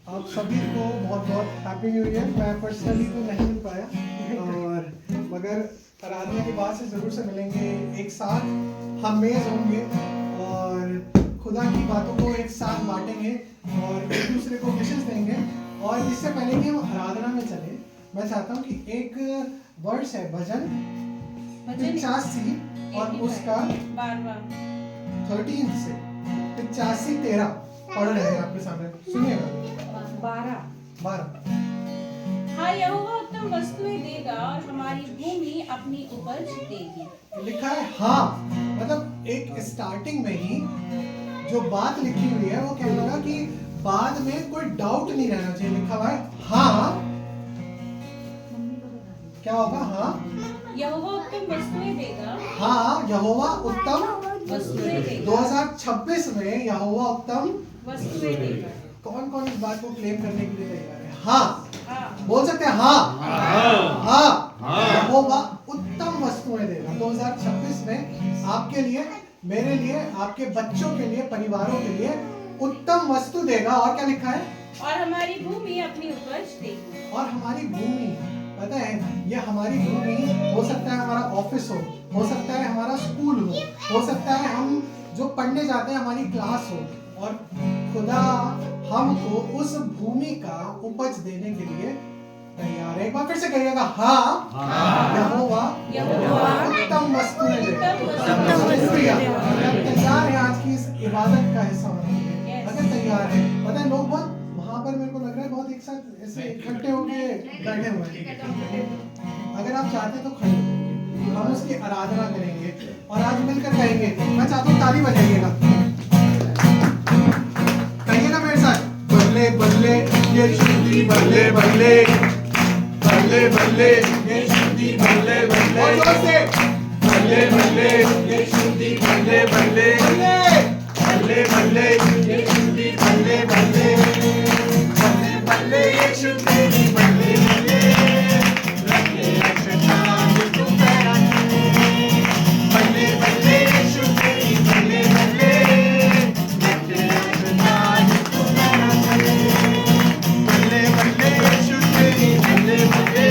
आप सभी को बहुत बहुत हैप्पी न्यू ईयर। मैं पर्सनली तो नहीं मिल पाया और मगर आराधना के बाद से ज़रूर से मिलेंगे, एक साथ हम मेज़ होंगे और खुदा की बातों को एक साथ बांटेंगे और एक दूसरे को विशेष देंगे। और इससे पहले कि हम आराधना में चले, मैं चाहता हूँ कि एक वर्ड्स है भजन 85 और उसका 13 से 85-13 पढ़ रहे हैं आपके सामने, सुनिएगा। 12 हाँ, यहोवा उत्तम वस्तुएं देगा और हमारी भूमि अपनी उपज देगी। लिखा है हाँ, मतलब एक स्टार्टिंग में ही जो बात लिखी हुई है वो कहने लगा कि बाद में कोई डाउट नहीं रहना चाहिए। लिखा हुआ है हाँ, क्या होगा? हाँ, यहोवा उत्तम वस्तुएं देगा। हाँ, यहोवा उत्तम वस्तुएं देगा। 2026 में यहोवा उत्तम वस्तुएं देगा। कौन कौन इस बात को क्लेम करने के लिए तैयार है? हाँ, हाँ, बोल सकते हैं हाँ, हाँ, यहोवा उत्तम वस्तुएं देगा 2026 में आपके लिए, मेरे लिए, आपके बच्चों के लिए, परिवारों के लिए उत्तम वस्तु देगा। और क्या लिखा है? और हमारी भूमि अपनी उपज देगी। और हमारी भूमि, पता है ये हमारी भूमि हो सकता है हमारा ऑफिस हो सकता है हमारा स्कूल हो सकता है हम जो पढ़ने जाते हैं हमारी क्लास हो, और खुदा हमको उस भूमि का उपज देने के लिए तैयार है। एक बार फिर से कहिएगा हाँ, यहोवा उत्तम वस्तुएं देगा। तैयार है आज की इस इबादत का हिस्सा होने के लिए? अगर तैयार है, पता है लोग बहुत वहां पर, मेरे को लग रहा है बहुत एक साथ ऐसे इकट्ठे होके बैठे हुए हैं। अगर आप चाहते तो खड़े होइए, हम उसकी आराधना करेंगे और आज मिलकर कहेंगे। मैं चाहता हूँ ताली बजाइएगा, कहिएगा मेरे साथ, बल्ले बल्ले ये शुद्धि बल्ले बल्ले, बल्ले बल्ले ये शुद्धि बल्ले बल्ले, और जोर से बल्ले बल्ले ये शुद्धि बल्ले बल्ले, बल्ले बल्ले ये शुद्धि बल्ले बल्ले, बल्ले बल्ले ये शुद्धि बल्ले बल्ले, रखे अशनान तू पैरा, बल्ले बल्ले ये शुद्धि बल्ले बल्ले, रखे अशनान तू पैरा, बल्ले बल्ले ये शुद्धि बल्ले बल्ले,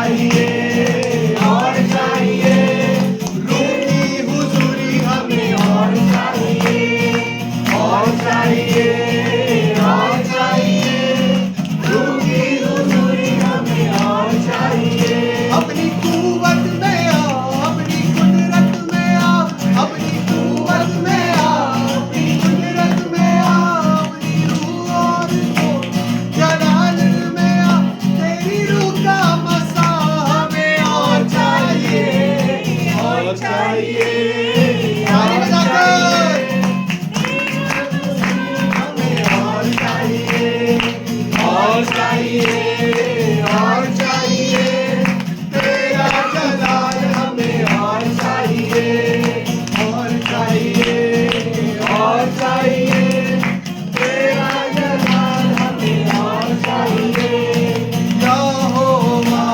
चाहिए, और चाहिए, रूह की हुजूरी हमें और चाहिए, और चाहिए, और चाहिए, रूह की हुजूरी हमें और चाहिए। अपनी कुव्वत में आओ, अपनी कुदरत में आओ, अपनी कुव्वत में आओ, अपनी कुदरत में आओ, अपनी रूह और को जलाल में आओ, तेरी रूह का मसा हमें और चाहिए, और चाहिए। ताली बजाकर हमें और चाहिए, और चाहिए, और चाहिए, तेरा जलाल हमें और चाहिए, और चाहिए, और चाहिए, तेरा जलाल हमें और चाहिए। यहोवा,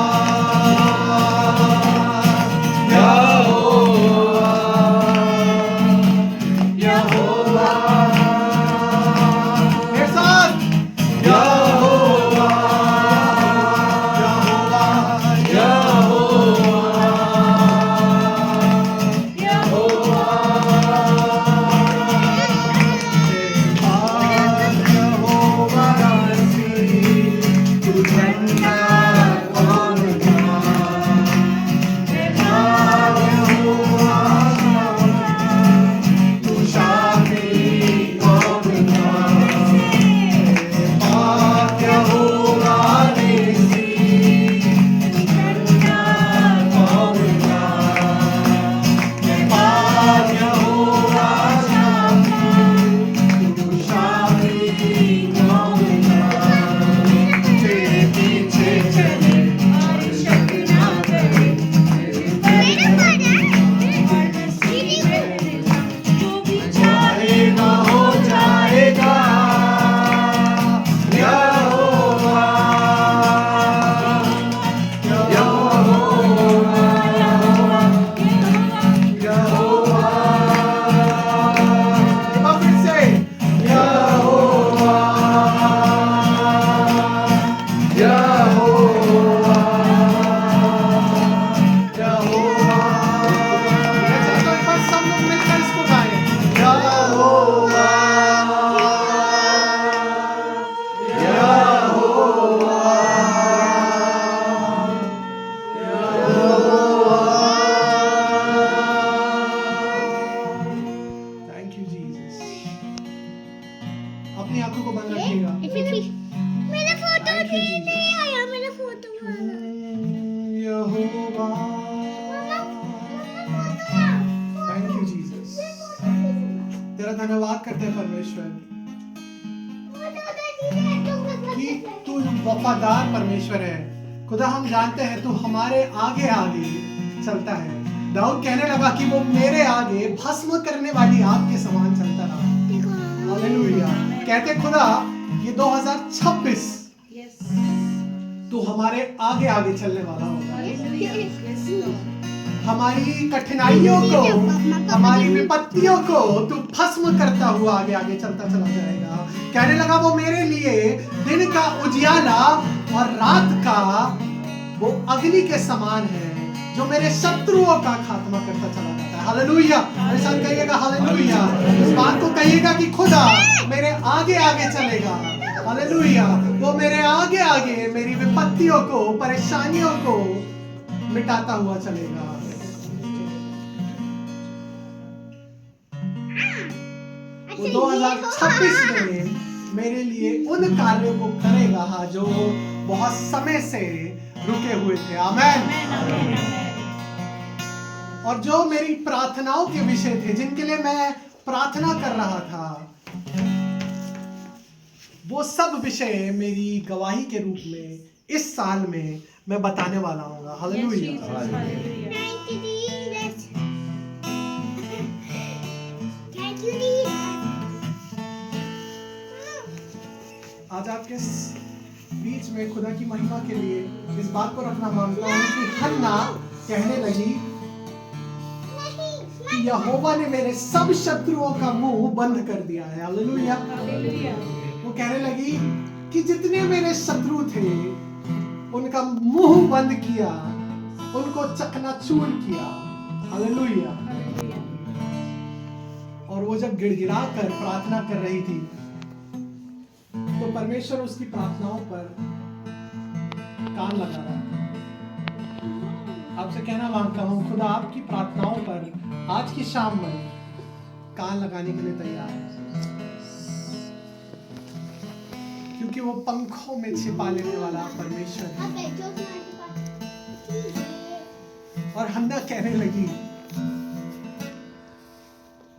यहोवा, यहोवा, मेरे साथ यहोवा, यहोवा, यहोवा, यहोवा रासी, तू ठंडा कौन था, यहोवा तू शाफी कौन था, पाक यहोवा रासी, ठंडा कौन था, पाक यहोवा तू शाफी कौन था, तेरे पीछे चले और शक ना करे, जाएगा हो जाएगा, यहोवा, यहोवा, यहोवा, फिर से यहोवा, यहोवा, यहोवा। अच्छा, तो एक बार सब लोग मिलकर इसको गाएं। यहोवा, यहोवा, यहोवा। Thank you Jesus. अपनी आंखों को बंद रखिएगा। मेरा फोटो नहीं आया, मेरा फोटो वाला। यहोवा, थैंक यू जीसस। तेरा धन्यवाद करते हैं परमेश्वर कि तू वफादार परमेश्वर है। खुदा हम जानते हैं तू हमारे आगे आगे चलता है। दाऊद कहने लगा कि वो मेरे आगे भस्म करने वाली आग के समान चलता रहा। हालेलुया। कहते खुदा ये 2026 Yes. तू हमारे आगे आगे चलने वाला होगा। Hallelujah. Yes, Lord. हमारी कठिनाइयों को, हमारी विपत्तियों को तू भस्म करता हुआ आगे आगे चलता चला जाएगा। कहने लगा वो मेरे लिए दिन का उजियाला और रात का वो अग्नि के समान है जो मेरे शत्रुओं का खात्मा करता चला जाता है। हालेलुया। मेरे साथ कहिएगा हालेलुया। इस बात को कहिएगा कि खुदा मेरे आगे आगे चलेगा। हालेलुया। वो मेरे आगे आगे मेरी विपत्तियों को, परेशानियों को मिटाता हुआ चलेगा। वो 2026 में मेरे लिए उन कार्यों को करेगा जो बहुत समय से रुके हुए थे। आमीन। और जो मेरी प्रार्थनाओं के विषय थे, जिनके लिए मैं प्रार्थना कर रहा था, वो सब विषय मेरी गवाही के रूप में इस साल में मैं बताने वाला हूँ। हालेलुया। आज आपके बीच में खुदा की महिमा के लिए इस बात को रखना मांगता हूँ कि हन्ना कहने लगी कि यहोवा ने मेरे सब शत्रुओं का मुंह बंद कर दिया है। हालेलुया। हालेलुया। वो कहने लगी कि जितने मेरे शत्रु थे उनका मुंह बंद किया, उनको चकनाचूर किया। हालेलुया। और वो जब गिड़गिड़ा कर प्रार्थना कर रही थी तो परमेश्वर उसकी प्रार्थनाओं पर कान लगा रहा था। आपसे कहना मांगता हूं, खुदा आपकी प्रार्थनाओं पर आज की शाम में कान लगाने के लिए तैयार है, क्योंकि वो पंखों में छिपा लेने वाला परमेश्वर है। और हन्ना कहने लगी,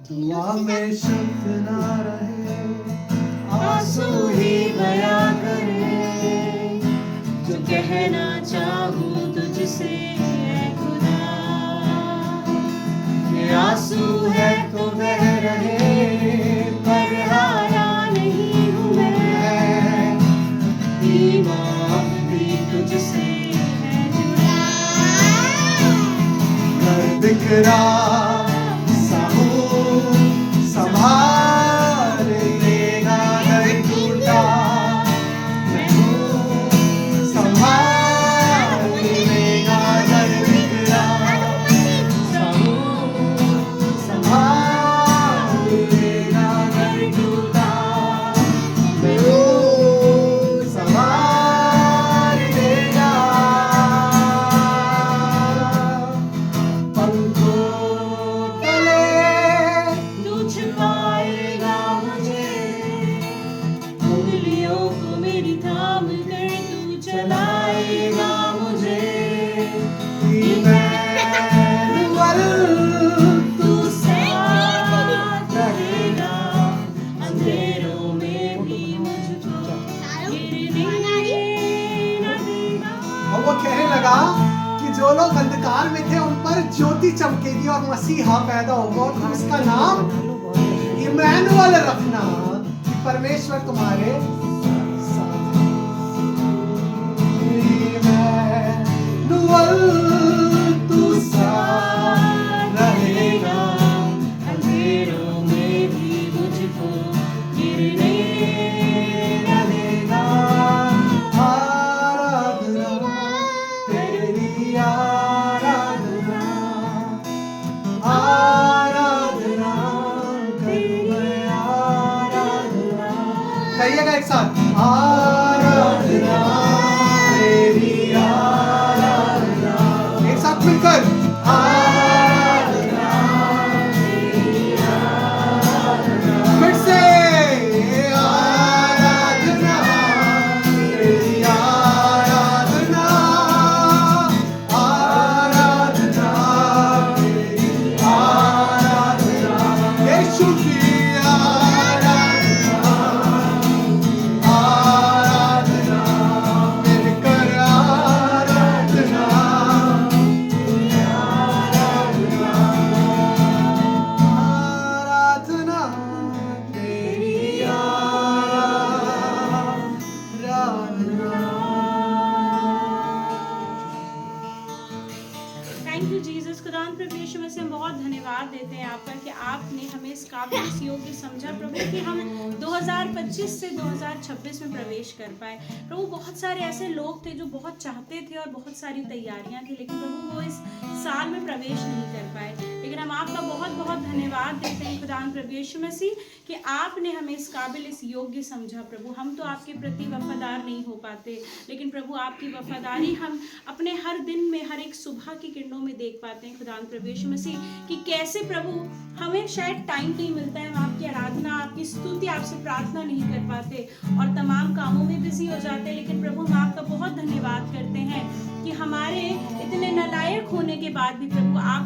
दुआ में शब्द ना रहे, आंसू ही बया करे, जो कहना चाहूं तुझसे है खुदा, ये आंसू है तो बह रहे, पर हारा नहीं हूँ मैं, ईमान भी तुझसे है जुड़ा। घर बिखरा साहू संभाल लेगा, घर टूटा मैं हूँ संभाल लेगा, घर बिखरा साहू संभाल लेगा, घर टूटा मैं हूँ संभाल लेगा। पंखों तले तू छिपाएगा मुझे, उंगलियों को मेरी थाम कर तू चलाएगा मुझे। इमैनुअल तू साथ रहेगा, अंधेरों में भी मुझको गिरने न देगा। और वो कहने लगा कि जो लोग अंधकार में थे उन पर ज्योति चमकेगी और मसीहा पैदा होगा, और उसका नाम इमैनुअल रखना, कि परमेश्वर तुम्हारे साथ है। इमैनुअल तू साथ रहेगा, अंधेरों में भी मुझको गिरने न देगा। आराधना तेरी आराधना, आराधना तेरी आराधना। कहिएगा एक साथ, आराधना तेरी आराधना। एक साथ मिलकर, आराधना तेरी आराधना। फिर से, आराधना तेरी आराधना, आराधना तेरी आराधना। यीशु की आराधना, आराधना मिलकर आराधना, आराधना तेरी आराधना। Thank you Jesus. खुदावंद प्रभु यीशु मसीह, हम बहुत धन्यवाद देते हैं आपका कि आपने हमें इस काबिल इस योग्य समझा प्रभु कि हम 2025 से 2026 में प्रवेश कर पाए। प्रभु बहुत सारे ऐसे लोग थे जो बहुत चाहते थे और बहुत सारी तैयारियां थी, लेकिन प्रभु वो इस साल में प्रवेश नहीं कर पाए। लेकिन हम आपका बहुत बहुत धन्यवाद देते हैं खुदावंद प्रभु यीशु मसीह कि आपने हमें इस काबिल इस योग्य समझा। प्रभु हम तो आपके प्रति वफादार नहीं हो पाते, लेकिन प्रभु आपकी वफादारी हम अपने हर दिन में, हर एक सुबह की किरणों में देख पाते हैं खुदावंद प्रभु यीशु मसीह कि कैसे प्रभु हमें शायद टाइम नहीं मिलता है, हम आपकी आराधना, आपकी स्तुति, आपसे प्रार्थना नहीं कर पाते और तमाम कामों में बिजी हो जाते हैं। लेकिन प्रभु हम आपका बहुत धन्यवाद करते हैं कि हमारे इतने नालायक होने के बाद भी प्रभु आप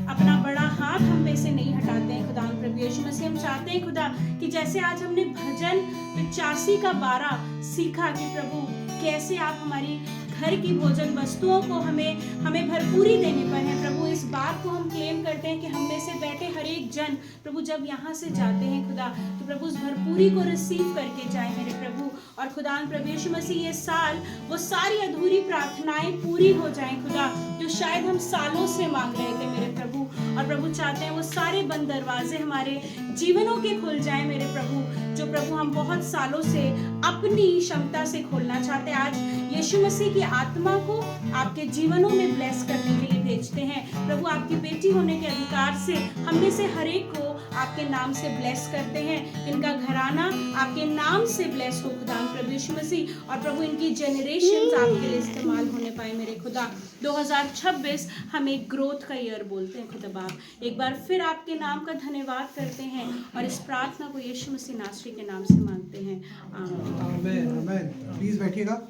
अपना बड़ा हाथ हम पे से नहीं हटाते हैं खुदावंद प्रभु यीशु मसीह। हम चाहते हैं खुदा कि जैसे आज हमने भजन 85 का 12 सीखा कि प्रभु कैसे आप हमारी घर की भोजन वस्तुओं को हमें भरपूरी देने पर है। प्रभु इस बात को हम क्लेम करते हैं कि हम में से बैठे हर एक जन प्रभु जब यहाँ से जाते हैं खुदा, तो प्रभु उस भरपूरी को रिसीव करके जाए मेरे प्रभु। और खुदावंद प्रभु यीशु मसीह ये साल वो सारी अधूरी प्रार्थनाएं पूरी हो जाएं खुदा, जो शायद हम सालों से मांग रहे थे मेरे प्रभु। और प्रभु चाहते हैं वो सारे बंद दरवाजे हमारे जीवनों के खुल जाएं मेरे प्रभु, जो प्रभु हम बहुत सालों से अपनी क्षमता से खोलना चाहते हैं। आज यीशु मसीह की आत्मा को आपके जीवनों में ब्लेस करने के लिए भेजते हैं प्रभु। आपकी बेटी होने के अधिकार से हम में से हर एक को आपके नाम से ब्लेस करते हैं। इनका घराना आपके नाम से ब्लेस हो खुदा प्रभु यीशु मसीह, और प्रभु इनकी जनरेशंस आपके लिए इस्तेमाल होने पाए मेरे खुदा। 2026 हम एक ग्रोथ का ईयर बोलते हैं खुदा बाप। एक बार फिर आपके नाम का धन्यवाद करते हैं और इस प्रार्थना को यीशु मसीह नासरी के नाम से मांगते हैं, आमीन। आमेन, आमेन। प्लीज बैठिएगा।